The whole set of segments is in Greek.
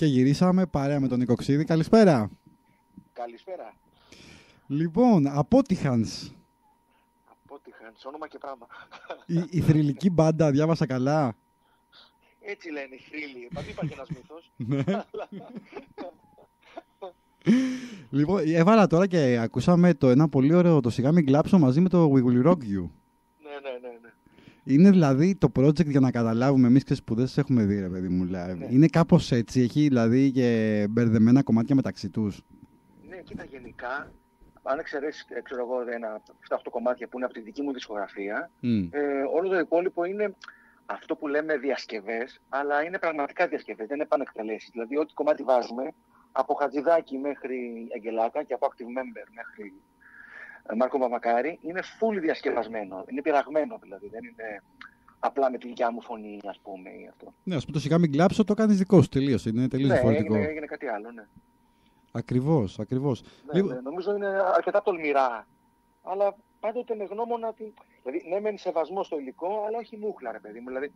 Και γυρίσαμε παρέα με τον Νικοξίδη. Καλησπέρα. Καλησπέρα. Λοιπόν, Απότυχανς. Απότυχανς, όνομα και πράγμα. Η θρυλική μπάντα, διάβασα καλά. Έτσι λένε οι θρύλοι. Μα υπάρχει ένας μύθος. Λοιπόν, έβαλα τώρα και ακούσαμε ένα πολύ ωραίο το σιγά μην κλάψω μαζί με το We Will Rock You. Ναι. Είναι δηλαδή το project για να καταλάβουμε εμείς που δεν σας έχουμε δει, ρε παιδί μου. Ναι. Είναι κάπως έτσι, έχει δηλαδή και μπερδεμένα κομμάτια μεταξύ τους. Ναι, κοίτα, γενικά, αν εξαιρέσεις, ξέρω εγώ, ένα 7-8 κομμάτια που είναι από τη δική μου δισκογραφία, όλο το υπόλοιπο είναι αυτό που λέμε διασκευές, αλλά είναι πραγματικά διασκευές, δεν είναι επανεκτελέσεις. Δηλαδή, ό,τι κομμάτι βάζουμε, από Χατζηδάκη μέχρι Αγγελάκα και από Active Member μέχρι Μάρκο Παπακάρη, είναι full διασκευασμένο. Είναι πειραγμένο δηλαδή. Δεν είναι απλά με τη δικιά μου φωνή, ας πούμε, ή αυτό. Ναι, ας πούμε το σιγά μην κλάψω, το κάνεις δικό σου τελείως. Είναι τελείως διαφορετικό. Ναι, έγινε κάτι άλλο, ναι. Ακριβώς. Ναι, νομίζω είναι αρκετά τολμηρά. Αλλά πάντοτε με γνώμονα. Δηλαδή, ναι, μένει σεβασμό στο υλικό, αλλά όχι μούχλα, ρε παιδί μου. Δηλαδή,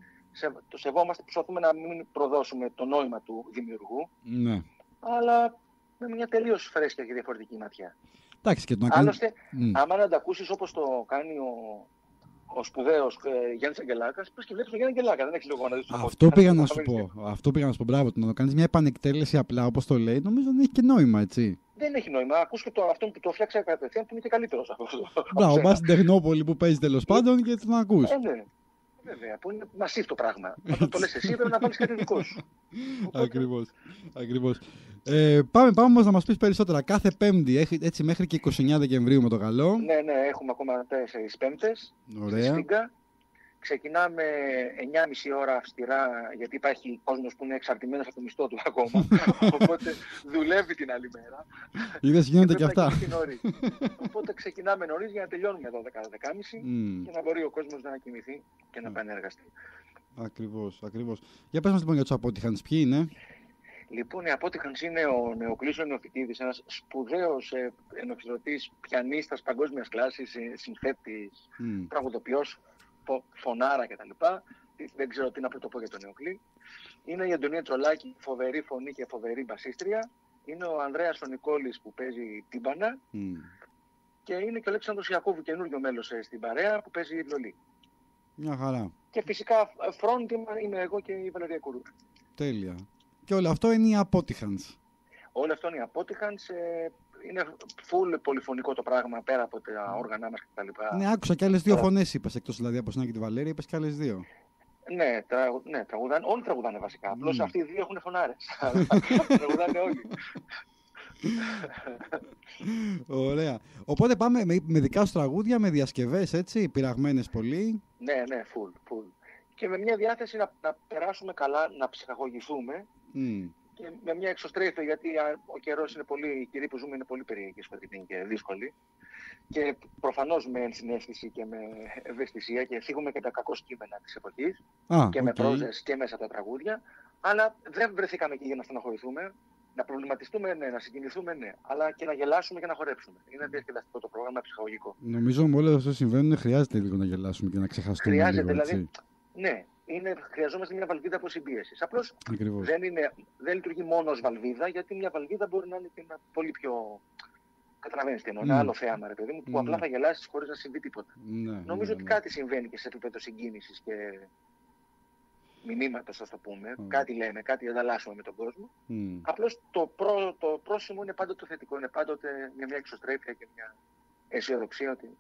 το σεβόμαστε, προσπαθούμε να μην προδώσουμε το νόημα του δημιουργού. Ναι. Αλλά με μια τελείως φρέσκια και διαφορετική ματιά. Εντάξει, και άλλωστε, άμα να τα ακούσεις όπως το κάνει ο σπουδαίος Γιάννης Αγγελάκας, πες και βλέπεις τον Γιάννη Αγγελάκα, δεν έχεις λόγο να δεις το Αυτό πήγα να σου πω. Αυτό πήγα να σου πω. Μπράβο, να το κάνεις μια επανεκτέλεση απλά όπως το λέει, νομίζω δεν έχει και νόημα, έτσι. Δεν έχει νόημα. Ακούς και αυτόν που το φτιάξα κατευθείαν που είναι και καλύτερος από αυτό. Μπράβο, πας στην Τεχνόπολη που παίζει τέλος πάντων και τον ακούς. Ναι. Βέβαια, που είναι μασίβ το πράγμα. Όταν το λες εσύ, πρέπει να βάλεις κάτι δικό σου. Ακριβώς. Πάμε όμως να μας πεις περισσότερα. Κάθε Πέμπτη, έτσι μέχρι και 29 Δεκεμβρίου με το καλό. Ναι, έχουμε ακόμα 4 Πέμπτες. Ωραία. Ξεκινάμε 9.30 ώρα αυστηρά, γιατί υπάρχει κόσμος που είναι εξαρτημένος από το μισθό του ακόμα. Οπότε δουλεύει την άλλη μέρα. Είδες, γίνονται και αυτά. Οπότε ξεκινάμε νωρίς για να τελειώνουμε 12-12.30 και να μπορεί ο κόσμος να κοιμηθεί και να πανεργαστεί. Ακριβώς. Για πες μας λοιπόν για τους Απότυχανς, ποιοι είναι? Λοιπόν, οι Απότυχανς είναι ο Νεοκλής Νεοφυτίδης, ένας σπουδαίος ενοχιστρωτής, πιανίστας παγκόσμιας κλάσης, συνθέτης, τραγουδοποιός, φωνάρα κτλ. Δεν ξέρω τι να πρωτοπώ για τον Νεοκλή. Είναι η Αντωνία Τσολάκη, φοβερή φωνή και φοβερή μπασίστρια. Είναι ο Ανδρέας ο Νικόλης που παίζει τύμπανα. Και είναι και ο Αλέξανδρος Ιακώβου, καινούριο μέλος στην παρέα που παίζει βιολί. Μια χαρά. Και φυσικά frontman είμαι εγώ και η Βαλερία Κουρού. Τέλεια. Και όλο αυτό είναι οι Απότυχανς. Όλο αυτό είναι οι Απότυχανς. Είναι full πολυφωνικό το πράγμα πέρα από τα όργανα μας κτλ. Ναι, άκουσα και άλλες δύο φωνές είπες, εκτός δηλαδή από Σνά και τη Βαλέρια, είπες και άλλες δύο. Ναι, τραγουδάνε. Όλοι τραγουδάνε βασικά. Απλώς αυτοί οι δύο έχουν φωνάρες. Τραγουδάνε όλοι. Ωραία. Οπότε πάμε με δικά σου τραγούδια, με διασκευές, έτσι, πειραγμένες πολύ. Ναι, full. Και με μια διάθεση να περάσουμε καλά, να ψυχαγωγηθούμε. Και με μια εξωστρέφεια, γιατί ο καιρός είναι πολύ, οι καιροί που ζούμε είναι πολύ περίεργοι, σκοτεινοί και δύσκολοι. Και προφανώς με ενσυναίσθηση και με ευαισθησία και θίγουμε και τα κακό κείμενα της εποχής και με πρόζες και μέσα από τα τραγούδια. Αλλά δεν βρεθήκαμε εκεί για να στεναχωρηθούμε, να προβληματιστούμε, ναι, να συγκινηθούμε, ναι, αλλά και να γελάσουμε και να χορέψουμε. Είναι διασκεδαστικό το πρόγραμμα, ψυχαγωγικό. Νομίζω με όλα όσα συμβαίνουν χρειάζεται λίγο να γελάσουμε και να ξεχαστούμε. Χρειάζεται, λίγο, δηλαδή. Ναι. Χρειαζόμαστε μια βαλβίδα αποσυμπίεσης. Απλώς δεν λειτουργεί μόνο ως βαλβίδα, γιατί μια βαλβίδα μπορεί να είναι και ένα πολύ πιο. Καταλαβαίνεις τι εννοώ, ένα άλλο θέαμα, ρε παιδί μου, που απλά θα γελάσεις χωρίς να συμβεί τίποτα. Νομίζω ότι κάτι συμβαίνει και σε επίπεδο συγκίνησης και μηνύματος, ας το πούμε. Κάτι λέμε, κάτι ανταλλάσσουμε με τον κόσμο. Απλώς το πρόσημο είναι πάντοτε το θετικό, είναι πάντοτε μια εξωστρέφεια και μια αισιοδοξία ότι.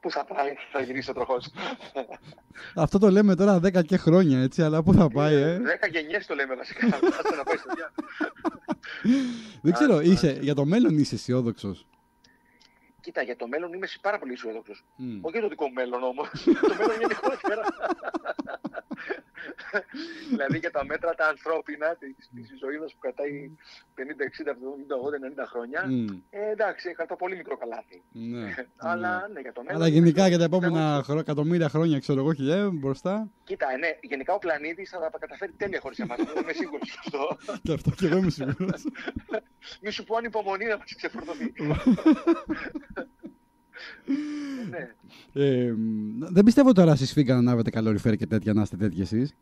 Πού θα πάει, θα γυρίσει ο τροχός. Αυτό το λέμε τώρα 10 και χρόνια, έτσι, αλλά πού θα πάει, 10 γενιές το λέμε βασικά. Να πάει στο διάλογο. Δεν ξέρω, για το μέλλον είσαι αισιόδοξος? Κοίτα, για το μέλλον είμαι πάρα πολύ αισιόδοξος. Όχι για το δικό μου μέλλον όμως. Το μέλλον είναι γενικότερα. Δηλαδή για τα μέτρα τα ανθρώπινα της ζωής μας που κρατάει 50, 60, 70, 80, 90 χρόνια. Εντάξει, κρατώ πολύ μικρό καλάθι. Αλλά ναι, για το μέλλον. Αλλά γενικά για τα επόμενα εκατομμύρια χρόνια, ξέρω εγώ, μπροστά. Κοίτα, ναι, γενικά ο πλανήτης θα τα καταφέρει τέλεια χωρίς εμάς. Είμαι σίγουρος γι' αυτό. Και αυτό και εγώ είμαι σίγουρος. Μη σου πω ανυπομονή να μας ξεφορτωθεί. Δεν πιστεύω τώρα στη Σφίγγα να ανάβετε καλοριφέρ και τέτοια, να είστε τέτοιοι εσείς.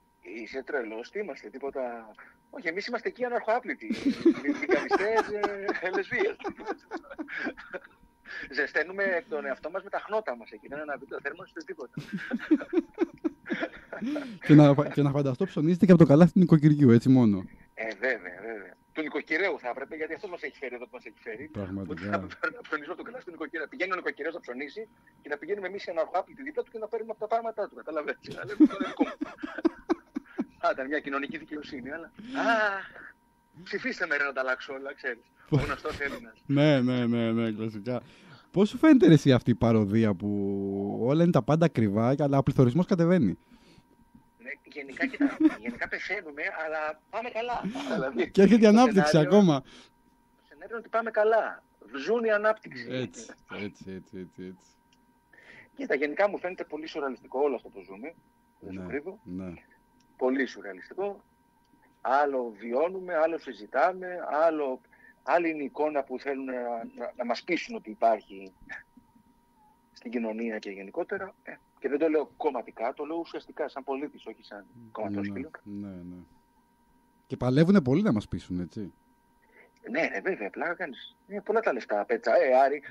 είσαι τρελός, τι είμαστε, τίποτα. Όχι, εμείς είμαστε εκεί αναρχοάπλητοι. Μηχανιστές, λεσβείες. Ζεσταίνουμε τον εαυτό μας με τα χνότα μας εκεί. Δεν αναβείται το θέρμο, ούτε τίποτα. Και να φανταστώ ψωνίζετε και από το καλάθι του νοικοκυριού, έτσι μόνο. Βέβαια. Του νοικοκυραίου θα έπρεπε, γιατί αυτό μας έχει φέρει εδώ που μας έχει φέρει. Πραγματικά. Να ψωνίζουμε από το καλάθι του νοικοκυραίου. Πηγαίνει ο νοικοκυρέος να ψωνίσει και να πηγαίνουμε εμείς οι αναρχοάπλητοι δίπλα του και να παίρνουμε από τα πράγματα του. Καταλαβαίνετε. Ήταν μια κοινωνική δικαιοσύνη, αλλά. Ψηφίστε με, ρε, να τα αλλάξω όλα, ξέρεις. Ο γνωστός Έλληνας. Ναι, κλασικά. Πώς σου φαίνεται εσύ αυτή η παροδία που όλα είναι τα πάντα ακριβά, αλλά ο πληθωρισμός κατεβαίνει? Γενικά πεθαίνουμε, αλλά πάμε καλά. Δηλαδή, και έρχεται η ανάπτυξη ακόμα. Το σενάριο είναι ότι πάμε καλά. Βζούν η ανάπτυξη. Έτσι. Κοίτα, γενικά μου φαίνεται πολύ σουρεαλιστικό όλο αυτό που ζούμε. Δεν σου κρύβω. Πολύ σουρεαλιστικό. Άλλο βιώνουμε, άλλο συζητάμε, άλλη είναι η εικόνα που θέλουν να μας πείσουν ότι υπάρχει στην κοινωνία και γενικότερα. Και δεν το λέω κομματικά, το λέω ουσιαστικά σαν πολίτης, όχι σαν κομματόσκυλο. Ναι. Και παλεύουν πολύ να μας πείσουν, έτσι. Ναι, βέβαια, πλάκα κάνεις. Πολλά τα λεφτά, πέτσα, Άρη.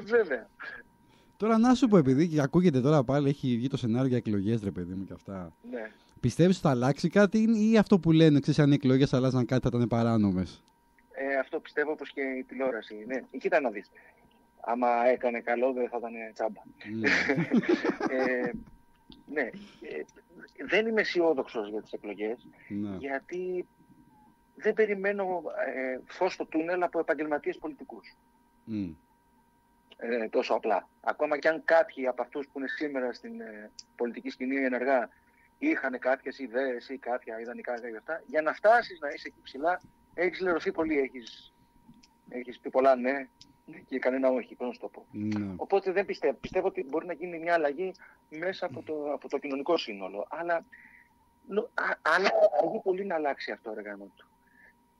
Βέβαια. Τώρα να σου πω, επειδή και ακούγεται τώρα πάλι, έχει βγει το σενάριο για εκλογές, ρε παιδί μου, και αυτά. Ναι. Πιστεύεις ότι θα αλλάξει κάτι ή αυτό που λένε, ξέρεις, αν οι εκλογές αλλάζαν κάτι θα ήταν παράνομες? Αυτό πιστεύω, όπως και η τηλεόραση. Ναι, κοίτα να δεις. Άμα έκανε καλό δεν θα ήταν τσάμπα. Ναι. Δεν είμαι αισιόδοξος για τις εκλογές, γιατί δεν περιμένω φως στο τούνελ από επαγγελματίες πολιτικούς. Τόσο απλά. Ακόμα και αν κάποιοι από αυτούς που είναι σήμερα στην πολιτική σκηνή ενεργά είχαν κάποιες ιδέες ή κάποια ιδανικά για αυτά, για να φτάσεις να είσαι εκεί ψηλά, έχεις λερωθεί πολύ, έχεις πει πολλά ναι και κανένα όχι, πώς να σου το πω. Οπότε δεν πιστεύω ότι μπορεί να γίνει μια αλλαγή μέσα από το κοινωνικό σύνολο. Αλλά αλλαγή πολύ να αλλάξει αυτό, ρε γάμο του.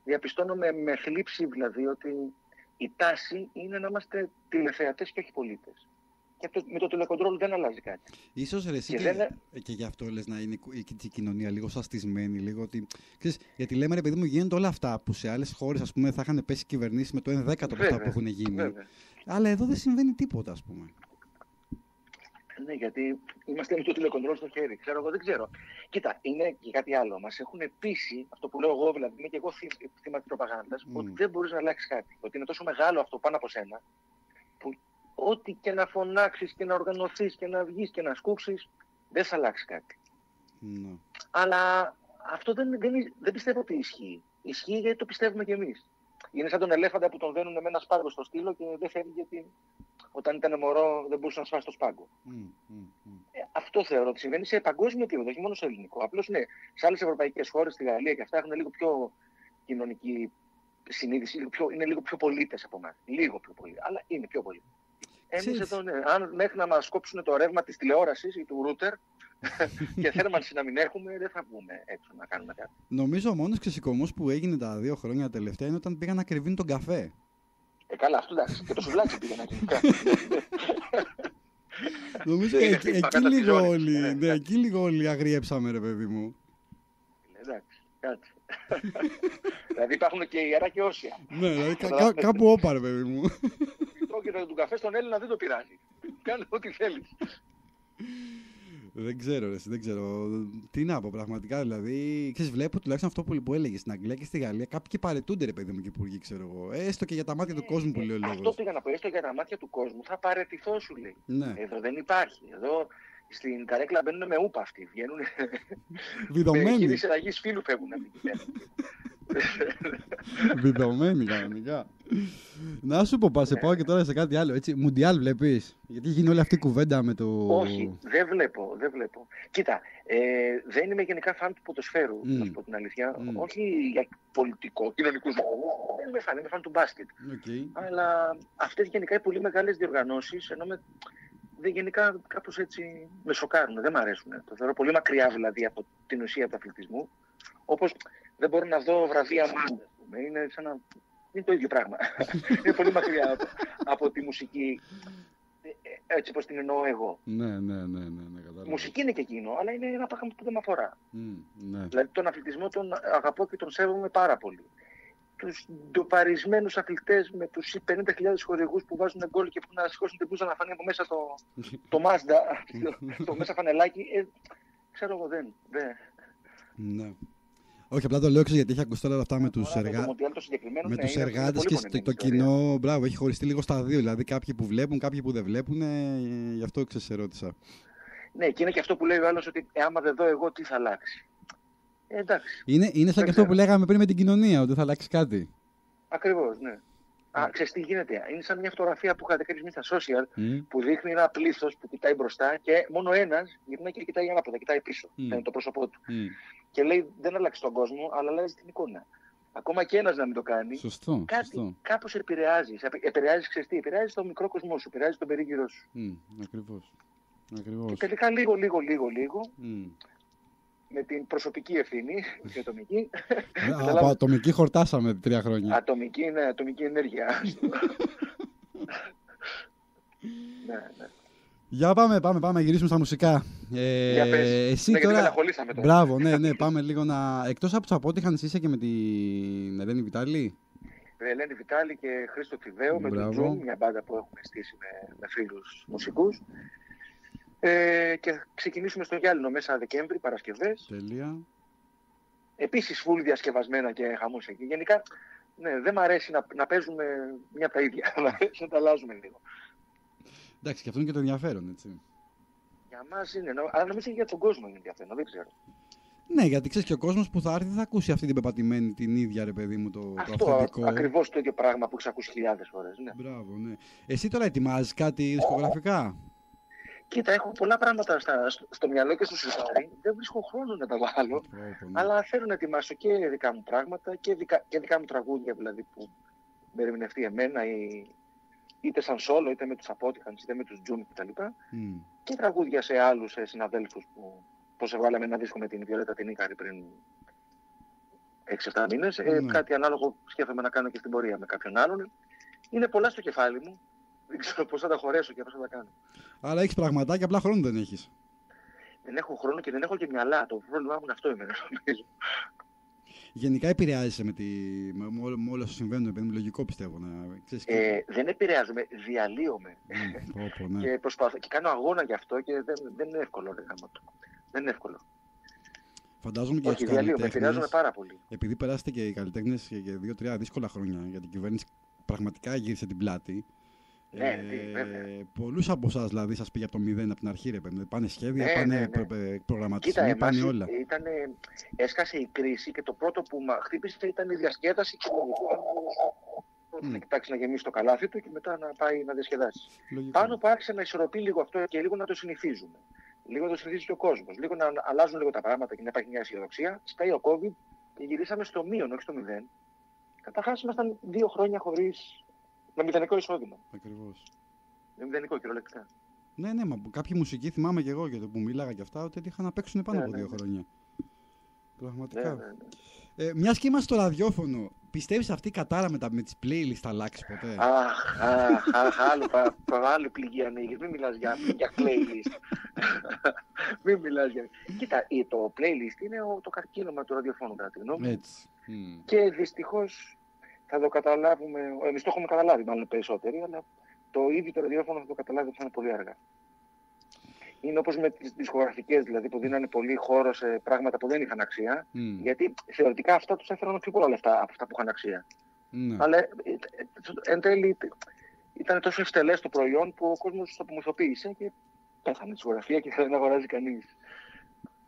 Διαπιστώνω με θλίψη δηλαδή ότι η τάση είναι να είμαστε τηλεθεατές και όχι πολίτες. Και με το τηλεκοντρόλ δεν αλλάζει κάτι. Ίσως ρε εσύ και γι' αυτό λες να είναι η κοινωνία λίγο σαστισμένη, λίγο ότι. Ξέρεις, γιατί λέμε ρε παιδί μου, γίνονται όλα αυτά που σε άλλες χώρες ας πούμε θα είχαν πέσει κυβερνήσεις με το 1/10 από αυτά που έχουν γίνει. Βέβαια. Αλλά εδώ δεν συμβαίνει τίποτα, ας πούμε. Ναι, γιατί είμαστε με το τηλεκοντρόλ στο χέρι. Ξέρω εγώ, δεν ξέρω. Κοίτα, είναι και κάτι άλλο. Μας έχουν πείσει, αυτό που λέω εγώ, δηλαδή, είμαι και εγώ θύμα της προπαγάνδας, ότι δεν μπορείς να αλλάξεις κάτι. Ότι είναι τόσο μεγάλο αυτό πάνω από σένα, που ό,τι και να φωνάξεις και να οργανωθείς και να βγεις και να σκούξεις, δεν θα αλλάξει κάτι. Αλλά αυτό δεν πιστεύω ότι ισχύει. Ισχύει γιατί το πιστεύουμε κι εμείς. Είναι σαν τον ελέφαντα που τον δένουν με ένα σπάγκο στο στήλο και δεν φεύγει γιατί όταν ήταν μωρό δεν μπορούσε να σφάσει το σπάγκο. Αυτό θεωρώ ότι συμβαίνει σε παγκόσμιο επίπεδο, όχι μόνο σε ελληνικό. Απλώς ναι, σε άλλες ευρωπαϊκές χώρες, στη Γαλλία και αυτά έχουν λίγο πιο κοινωνική συνείδηση, είναι λίγο πιο πολίτες από εμάς. Λίγο πιο πολύ, αλλά είναι πιο πολύ. Εμείς εδώ, ναι, αν μέχρι να μας κόψουν το ρεύμα της τηλεόρασης ή του ρούτερ και θέρμανση να μην έχουμε, δεν θα βγούμε έξω να κάνουμε κάτι. Νομίζω ο μόνος ξεσηκωμός που έγινε τα 2 χρόνια τελευταία είναι όταν πήγαν να κρυβίνουν τον καφέ. Καλά, αυτό εντάξει. Και το σουβλάκι πήγαν να κρυβίνουν καφέ. Νομίζω εκεί λίγο όλοι αγριέψαμε, ρε παιδί μου. Εντάξει, κάτσε. Δηλαδή υπάρχουν και ιερά και όσια. Ναι, δηλαδή κάπου όπα, ρε παιδί μου. Και τον καφέ στον Έλληνα δεν το πειράζει. Κάνε ό,τι θέλεις. Δεν ξέρω, δεν ξέρω. Τι να πω, πραγματικά. Δηλαδή, ξέρεις, βλέπω τουλάχιστον αυτό που έλεγε στην Αγγλία και στη Γαλλία. Κάποιοι παρετούνται, ρε παιδί μου, και υπουργοί, ξέρω εγώ. Έστω και για τα μάτια του κόσμου που λέει ο λόγος. Αυτό πήγα να πω. Έστω για τα μάτια του κόσμου θα παρετηθώ, σου λέει. Ναι. Εδώ δεν υπάρχει. Εδώ στην καρέκλα μπαίνουν με ούπα αυτοί. Βγαίνουν. Βιδωμένοι. Με χείριση αλλαγής φίλου φεύγουν από την πέρα. Βιδωμένοι κανονικά. Να σου πω, σε πάω και τώρα σε κάτι άλλο. Έτσι, Μουντιάλ βλέπεις? Γιατί γίνει όλη αυτή η κουβέντα με το. Όχι, δεν βλέπω. Κοίτα, δεν είμαι γενικά φαν του ποδοσφαίρου, να σου πω την αλήθεια. Όχι για πολιτικό, κοινωνικού λόγους. Δεν είμαι φαν του μπάσκετ. Αλλά αυτές γενικά οι πολύ μεγάλες διοργανώσεις, ενώ γενικά κάπως έτσι με σοκάρουν, δεν μ' αρέσουν. Το θεωρώ πολύ μακριά δηλαδή από την ουσία του αθλητισμού. Όπως δεν μπορώ να δω βραβεία μάντα. Είναι το ίδιο πράγμα. Είναι πολύ μακριά από τη μουσική. έτσι όπως την εννοώ εγώ. Ναι, κατάλαβα. Μουσική είναι και εκείνο, αλλά είναι ένα πράγμα που δεν με αφορά. Ναι. Δηλαδή τον αθλητισμό τον αγαπώ και τον σέβομαι πάρα πολύ. Τους ντοπαρισμένους αθλητές με τους 50.000 χορηγούς που βάζουν γκολ και που να σηκώσουν την μπλούζα να φανεί από μέσα το Mazda, το μέσα φανελάκι, ξέρω εγώ δεν. Ναι. Όχι, απλά το λέω γιατί έχει ακουστεί όλα αυτά με τους εργάτες και το κοινό. Μπράβο, έχει χωριστεί λίγο στα δύο. Δηλαδή κάποιοι που βλέπουν, κάποιοι που δεν βλέπουν. Γι' αυτό ρώτησα. Ναι, και είναι και αυτό που λέει ο άλλος ότι άμα δεν δω εγώ, τι θα αλλάξει. Εντάξει. Είναι σαν και αυτό που λέγαμε πριν με την κοινωνία, ότι θα αλλάξει κάτι. Ακριβώς, ναι. Ξέρεις τι γίνεται. Είναι σαν μια φωτογραφία που είχατε κρίσει στα social που δείχνει ένα πλήθος που κοιτάει μπροστά και μόνο ένας γυρνάει και κοιτάει ανάποδα, κοιτάει πίσω. Είναι το πρόσωπό του. Και λέει δεν αλλάξει τον κόσμο, αλλά αλλάζει την εικόνα. Ακόμα και ένας να μην το κάνει. Σωστό. Κάπως επηρεάζει. Ξέρεις τι, επηρεάζει τον μικρό κόσμο σου, επηρεάζει τον περίγυρο σου. Ακριβώς. Και τελικά λίγο. Με την προσωπική ευθύνη, όχι ατομική. Από ατομική χορτάσαμε 3 χρόνια. Ατομική ενέργεια. Ναι. Για πάμε, γυρίσουμε στα μουσικά. Για πες, εσύ τώρα... τώρα... τώρα. Μπράβο, ναι, πάμε λίγο να... Εκτός από τους Απότυχανες είσαι και με την Ελένη Βιτάλη. Με Ελένη Βιτάλη και Χρήστο Θηβαίο, με τον Τζουμ, μια μπάντα που έχουμε στήσει με φίλους μουσικούς. Και ξεκινήσουμε στο Γυάλινο μέσα Δεκέμβρη, Παρασκευές. Τέλεια. Επίσης φουλ διασκευασμένα και χαμός εκεί. Γενικά, ναι, δεν μ' αρέσει να παίζουμε μια από τα ίδια. Μ' αρέσει να τα αλλάζουμε λίγο. Εντάξει, και αυτό είναι και το ενδιαφέρον, έτσι. Για μας είναι, αλλά νομίζω για τον κόσμο είναι ενδιαφέρον, δεν ξέρω. Ναι, γιατί ξέρεις και ο κόσμος που θα έρθει θα ακούσει αυτή την πεπατημένη την ίδια, ρε παιδί μου, το αυθεντικό. Ακριβώς το ίδιο πράγμα που έχεις ακούσει χιλιάδες φορές. Ναι. Μπράβο, ναι. Εσύ τώρα ετοιμάζεις κάτι δισκογραφικά? Κοίτα, έχω πολλά πράγματα στο μυαλό και στο σιρτάρι. Δεν βρίσκω χρόνο να τα βάλω. Αλλά θέλω να ετοιμάσω και δικά μου πράγματα και δικά μου τραγούδια, δηλαδή που με ερμηνευτεί εμένα, είτε σαν solo, είτε με τους Απότυχανες, είτε με τους Τζουμ κτλ. Και τραγούδια σε άλλους συναδέλφους που προσεβάλαμε ένα δίσκο με την Βιολέτα την Ίκαρη πριν 6-7 μήνες. Κάτι ανάλογο σκέφτομαι να κάνω και στην πορεία με κάποιον άλλον. Είναι πολλά στο κεφάλι μου. Δεν ξέρω πώς θα τα χωρέσω και πώς θα τα κάνω. Άρα έχεις πραγματάκια, απλά χρόνο δεν έχεις. Δεν έχω χρόνο και δεν έχω και μυαλά. Το πρόβλημά μου είναι αυτό εμένα. Γενικά επηρεάζεσαι με όλα όσα συμβαίνουν, παιδί μου, λογικό πιστεύω. Δεν επηρεάζομαι, διαλύομαι. Ναι. Και προσπαθώ και κάνω αγώνα γι' αυτό και δεν είναι εύκολο. Δεν είναι εύκολο. Φαντάζομαι και όχι, διαλύομαι, επηρεάζομαι πάρα πολύ. Επειδή περάσετε και οι καλλιτέχνες και 2-3 δύσκολα χρόνια, γιατί η κυβέρνηση πραγματικά γύρισε την πλάτη. Ναι, πολλούς από εσάς δηλαδή σας πήγε από το 0 από την αρχή, ρε παιδί. Πάνε σχέδια, πάνε προγραμματισμοί, πάνε όλα. Έσκασε η κρίση και το πρώτο που χτύπησε ήταν η διασκέδαση και να κοιτάξει να γεμίσει το καλάθι του και μετά να πάει να διασκεδάσει. Πάνω που άρχισε να ισορροπεί λίγο αυτό και λίγο να το συνηθίζουμε. Λίγο να το συνηθίζει και ο κόσμος. Λίγο να αλλάζουν λίγο τα πράγματα και να υπάρχει μια αισιοδοξία. Σπάει ο COVID και γυρίσαμε στο μείον, όχι στο 0. Καταρχάς ήμασταν 2 χρόνια χωρίς. Με μηδενικό εισόδημα. Ακριβώς. Με μηδενικό κυριολεκτικά. Ναι, μα κάποιοι μουσικοί θυμάμαι και εγώ για το που μίλαγα και αυτά, ότι είχαν να παίξουν πάνω από 2 χρόνια. Πραγματικά. Μιας και είμαστε στο ραδιόφωνο, πιστεύεις αυτή η κατάρα με τις playlist θα αλλάξει ποτέ? Άλλο πληγή ανοίγεις. Μην μιλάς για playlist. Μην μιλάς για... Κοίτα, το playlist είναι το καρκίνωμα του ραδιοφώνου, κατά τη γνώμη μου. Και δυστυχώς θα το καταλάβουμε, εμείς το έχουμε καταλάβει μάλλον περισσότεροι, αλλά το ίδιο το ραδιόφωνο θα το καταλάβει ότι θα είναι πολύ αργά. Είναι όπως με τις δισκογραφικές, δηλαδή που δίνανε πολύ χώρο σε πράγματα που δεν είχαν αξία, γιατί θεωρητικά αυτά τους έφεραν πιο πολλά λεφτά από αυτά που είχαν αξία. Αλλά εν τέλει ήταν τόσο ευτελές το προϊόν που ο κόσμος το απομυθοποίησε και πέθανε τη δισκογραφία και δεν αγοράζει κανείς.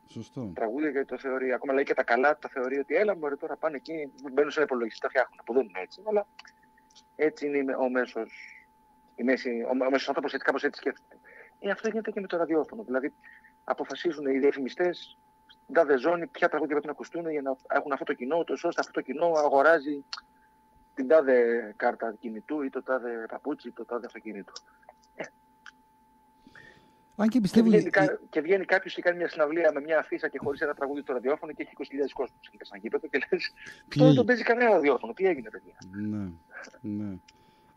Σωστό. Τραγούδια γιατί το θεωρεί, ακόμα λέει και τα καλά τα θεωρεί ότι έλα μπορεί τώρα πάνε εκεί, μπαίνουν σε ένα υπολογιστή, τα φτιάχνουν, που δεν είναι έτσι, αλλά έτσι είναι ο μέσος άνθρωπος, έτσι κάπως έτσι σκέφτεται. Αυτό γίνεται και με το ραδιόφωνο, δηλαδή αποφασίζουν οι διαφημιστές στην τάδε ζώνη ποια τραγούδια πρέπει να ακουστούν για να έχουν αυτό το κοινό, ώστε αυτό το κοινό αγοράζει την τάδε κάρτα κινητού ή το τάδε παπούτσι ή το τάδε αυτοκίνητο. Και βγαίνει κάποιος και κάνει μια συναυλία με μια αφίσα και χωρίς ένα τραγούδι στο ραδιόφωνο και έχει 20.000 κόσμους σε ένα γήπεδο και λες αυτό δεν τον παίζει κανένα ραδιόφωνο. Τι έγινε, παιδιά? Ναι.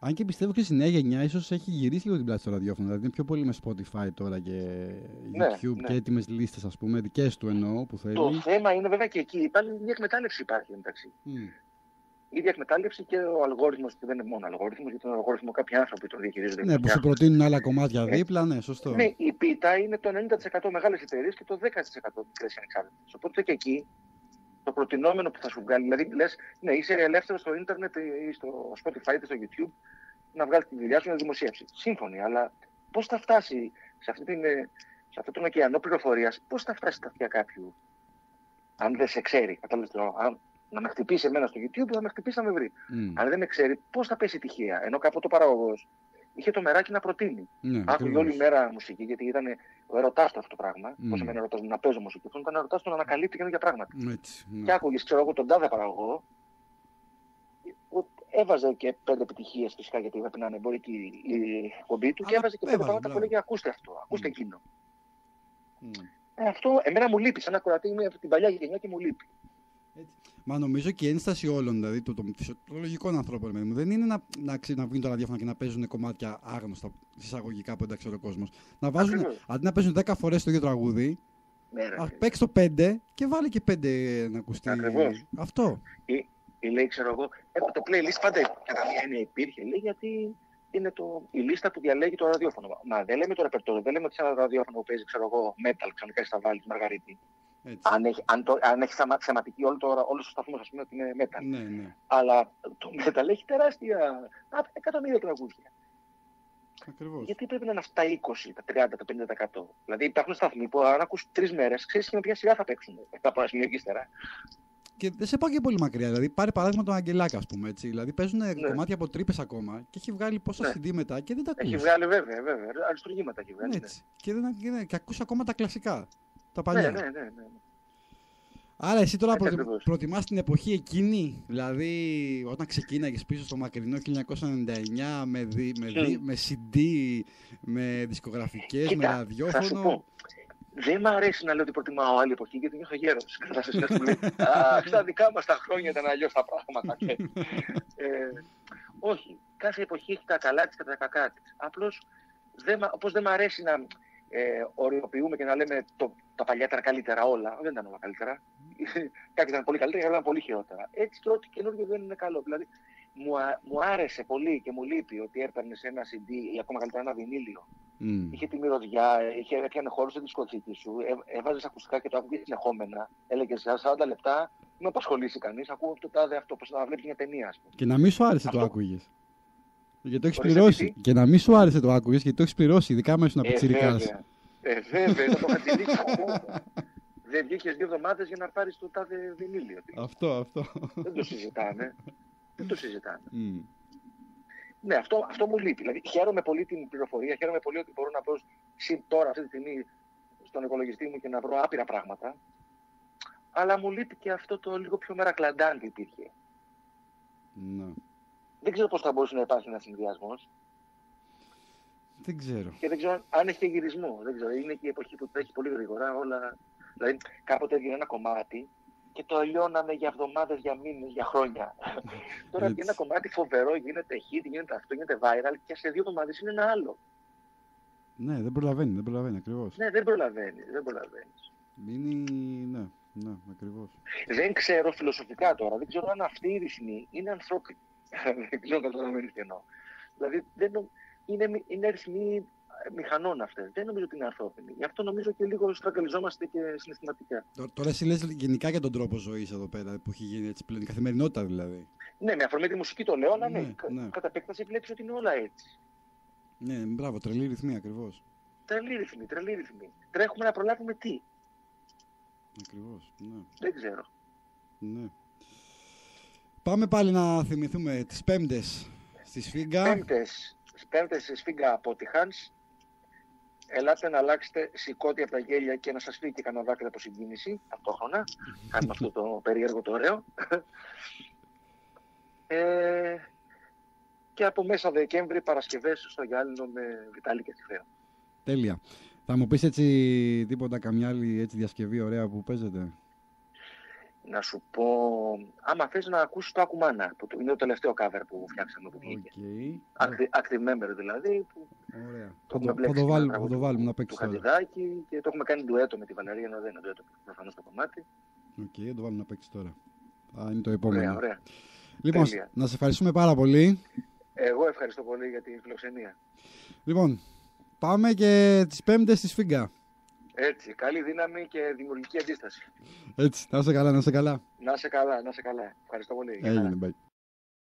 Αν και πιστεύω και στη νέα γενιά ίσως έχει γυρίσει λίγο την πλάτη στο ραδιόφωνο. Δηλαδή είναι πιο πολύ με Spotify τώρα και YouTube και έτοιμες λίστες, ας πούμε, δικές του εννοώ που θέλει. Το θέμα είναι βέβαια και εκεί. Πάλι η εκμετάλλευση υπάρχει εντάξει. Η ίδια εκμετάλλευση και ο αλγόριθμος, και δεν είναι μόνο αλγόριθμος, γιατί τον αλγόριθμο κάποιοι άνθρωποι τον διαχειρίζονται. Ναι, που σου προτείνουν άλλα κομμάτια δίπλα, ναι, σωστό. Ναι, η πίτα είναι το 90% μεγάλες εταιρείες και το 10% μικρές ανεξάρτητες. Οπότε και εκεί το προτινόμενο που θα σου βγάλει, δηλαδή λες, ναι, είσαι ελεύθερο στο ίντερνετ ή στο Spotify ή στο YouTube να βγάλει τη δουλειά σου να δημοσιεύσει. Σύμφωνοι, αλλά πώς θα φτάσει σε αυτόν τον ωκεανό πληροφορίας, πώς θα φτάσει στα αυτιά κάποιου, αν δεν σε ξέρει, κατάλαβες. Να με χτυπήσει εμένα στο YouTube, θα με χτυπήσει να με βρει. Αν δεν με ξέρει, πώς θα πέσει τυχαία. Ενώ κάποτε ο παραγωγός είχε το μεράκι να να άκουγε όλη μέρα μουσική, γιατί ήταν ο ερωτάς του αυτό το πράγμα. Πώς εμένα ερωτάς να παίζω μουσική, αυτό ήταν ερωτάς του να ανακαλύπτει καινούργια πράγματα. Και άκουγες, ξέρω εγώ, τον τάδε παραγωγό, έβαζε και 5 επιτυχίες φυσικά, γιατί έπρεπε να είναι εμπορική η εκπομπή του, και έβαζε και 5 πράγματα που έλεγε ακούστε αυτό, ακούστε εκείνο. Αυτό εμένα μου λείπει, σαν ακροατή είμαι από την παλιά γενιά και μου λείπει. Μα νομίζω και η ένσταση όλων, δηλαδή των φυσιολογικών ανθρώπων, δεν είναι να βγουν τα ραδιόφωνα και να παίζουν κομμάτια άγνωστα, εισαγωγικά που δεν ξέρει ο κόσμος. Να βάζουν, αντί να παίζουν 10 φορές το ίδιο τραγούδι, παίξει το 5 και βάλει και 5 να ακουστεί. Ακριβώς. Αυτό. Ή λέει, ξέρω εγώ, το playlist πάντα κατά μία έννοια υπήρχε, λέει, γιατί είναι η λίστα που διαλέγει το ραδιόφωνο. Μα δεν λέμε το ρεπερτόριο, δεν λέμε ότι σε ένα ραδιόφωνο που παίζει, ξέρω εγώ, metal, ξαφνικά θα βάλει τη Μαργαρίτη. Αν έχει θεματική όλος ο σταθμός, ας πούμε, ότι είναι metal. Ναι. Αλλά το metal έχει τεράστια εκατομμύρια τραγούδια. Ακριβώς. Γιατί πρέπει να είναι αυτά 20, τα 30, τα 50%. Δηλαδή υπάρχουν σταθμοί που αν ακούσει 3 μέρες, ξέρεις και με ποια σειρά θα παίξουν. Αυτά από ένα σημείο και ύστερα. Και δεν σε πάω και πολύ μακριά. Δηλαδή, πάρε παράδειγμα τον Αγγελάκα, ας πούμε. Έτσι. Δηλαδή, παίζουν κομμάτια από τρύπες ακόμα και έχει βγάλει πόσα CD μετά και δεν τα ακούς. Έχει βγάλει, βέβαια. Αριστουργήματα έχει βγάλει. Και ακούς ακόμα τα κλασικά. Τα παλιά. Ναι. Άρα, εσύ τώρα προτιμάς την εποχή εκείνη, δηλαδή όταν ξεκίναγες πίσω στο μακρινό 1999 με CD, με δισκογραφικές, με ραδιόφωνο. Θα σου πω. Δεν μ' αρέσει να λέω ότι προτιμάω άλλη εποχή, γιατί νιώθω γέρος. Στα δικά μας τα χρόνια ήταν αλλιώς τα πράγματα. Όχι. Κάθε εποχή έχει τα καλά της και τα κακά της. Απλώς, όπως δεν μ' αρέσει να οριοποιούμε και να λέμε τα παλιά ήταν καλύτερα όλα. Δεν ήταν όλα καλύτερα. Κάποια ήταν πολύ καλύτερα και άλλα ήταν πολύ χειρότερα. Έτσι και ό,τι καινούργιο δεν είναι καλό. Δηλαδή, μου άρεσε πολύ και μου λείπει ότι έπαιρνε ένα CD ή ακόμα καλύτερα ένα βινίλιο. Είχε τη μυρωδιά, έπιανε χώρο στη δισκοθήκη σου, έβαζες ακουστικά και το άκουγες συνεχόμενα. Έλεγες 40 λεπτά, με απασχολήσει κανείς, ακούω το τάδε αυτό, πώς να βλέπεις μια ταινία, ας πούμε. Και να μην σου άρεσε το άκουγες. Γιατί το έχεις πληρώσει. Και να μην σου άρεσε το άκουγες, γιατί το έχεις πληρώσει, ειδικά μέσα να πιτσιρικάς. Βέβαια, το είχα τηρήσει. Δεν βγήκες 2 εβδομάδες για να πάρεις το τάδε βινίλιο. Αυτό. Δεν το συζητάνε. Ναι, αυτό μου λείπει. Δηλαδή, χαίρομαι πολύ την πληροφορία, χαίρομαι πολύ ότι μπορώ να βρω τώρα, αυτή τη στιγμή, στον υπολογιστή μου και να βρω άπειρα πράγματα. Αλλά μου λείπει και αυτό το λίγο πιο μερακλαντάν που υπήρχε. Ναι. Δεν ξέρω πώς θα μπορούσε να υπάρχει ένας συνδυασμός. Δεν ξέρω. Και δεν ξέρω αν έχει και γυρισμό. Δεν ξέρω. Είναι και η εποχή που τρέχει πολύ γρήγορα όλα. Δηλαδή, κάποτε έβγαινε ένα κομμάτι και το λιώναμε για εβδομάδες, για μήνες, για χρόνια. Τώρα βγαίνει ένα κομμάτι φοβερό, γίνεται hit, γίνεται αυτό, γίνεται viral και σε 2 εβδομάδες είναι ένα άλλο. Ναι, δεν προλαβαίνει ακριβώς. Ναι, δεν προλαβαίνει. Ναι, ακριβώς. Δεν ξέρω φιλοσοφικά τώρα, δεν ξέρω αν αυτή η ρυθμή είναι ανθρώπινη. Δεν ξέρω καταλαβαίνεις τι εννοώ. Δηλαδή, είναι ρυθμοί μηχανών αυτές. Δεν νομίζω ότι είναι ανθρώπινοι. Γι' αυτό νομίζω και λίγο στραγγαλιζόμαστε και συναισθηματικά. Τώρα εσύ λες γενικά για τον τρόπο ζωής εδώ πέρα που έχει γίνει έτσι πλέον, η καθημερινότητα δηλαδή. Ναι, με αφορμή τη μουσική το λέω, αλλά ναι. Κατά επέκταση βλέπεις ότι είναι όλα έτσι. Ναι, μπράβο, τρελή ρυθμή ακριβώς. Τρελή ρυθμή. Τρέχουμε να προλάβουμε τι. Ακριβώς, ναι. Δεν ξέρω. Ναι. Πάμε πάλι να θυμηθούμε τις Πέμπτες στη Σφίγγα. Πέμπτες στη Σφίγγα από τη Χάνς. Ελάτε να αλλάξετε σηκώτη από τα γέλια και να σας φύγει και κανένα δάκρυ από συγκίνηση ταυτόχρονα. Κάνουμε αυτό το περίεργο το ωραίο. Και από μέσα Δεκέμβρη Παρασκευές στο Γιάλινο με Βιτάλη και Τιφαίο. Τέλεια. Θα μου πεις έτσι τίποτα, καμιά άλλη έτσι διασκευή ωραία που παίζετε? Να σου πω, άμα θες να ακούσεις το Ακουμάνα, που είναι το τελευταίο cover που φτιάξαμε που βγήκε. Active Member δηλαδή. Ωραία. Θα το βάλουμε να παίξει τώρα. Του Χατζηδάκη και το έχουμε κάνει ντουέτο με τη Βαλερία, ενώ δεν είναι ντουέτο προφανώς το κομμάτι. Θα το βάλουμε να παίξει τώρα. Είναι το επόμενο. Ωραία. Λοιπόν, τέλεια. Να σε ευχαριστούμε πάρα πολύ. Εγώ ευχαριστώ πολύ για την φιλοξενία. Λοιπόν, πάμε και τις Πέμπτες στη Σφίγγα. Έτσι, καλή δύναμη και δημιουργική αντίσταση. Έτσι, να είσαι καλά, να είσαι καλά. Να είσαι καλά, να είσαι καλά. Ευχαριστώ πολύ. Έγινε, bye.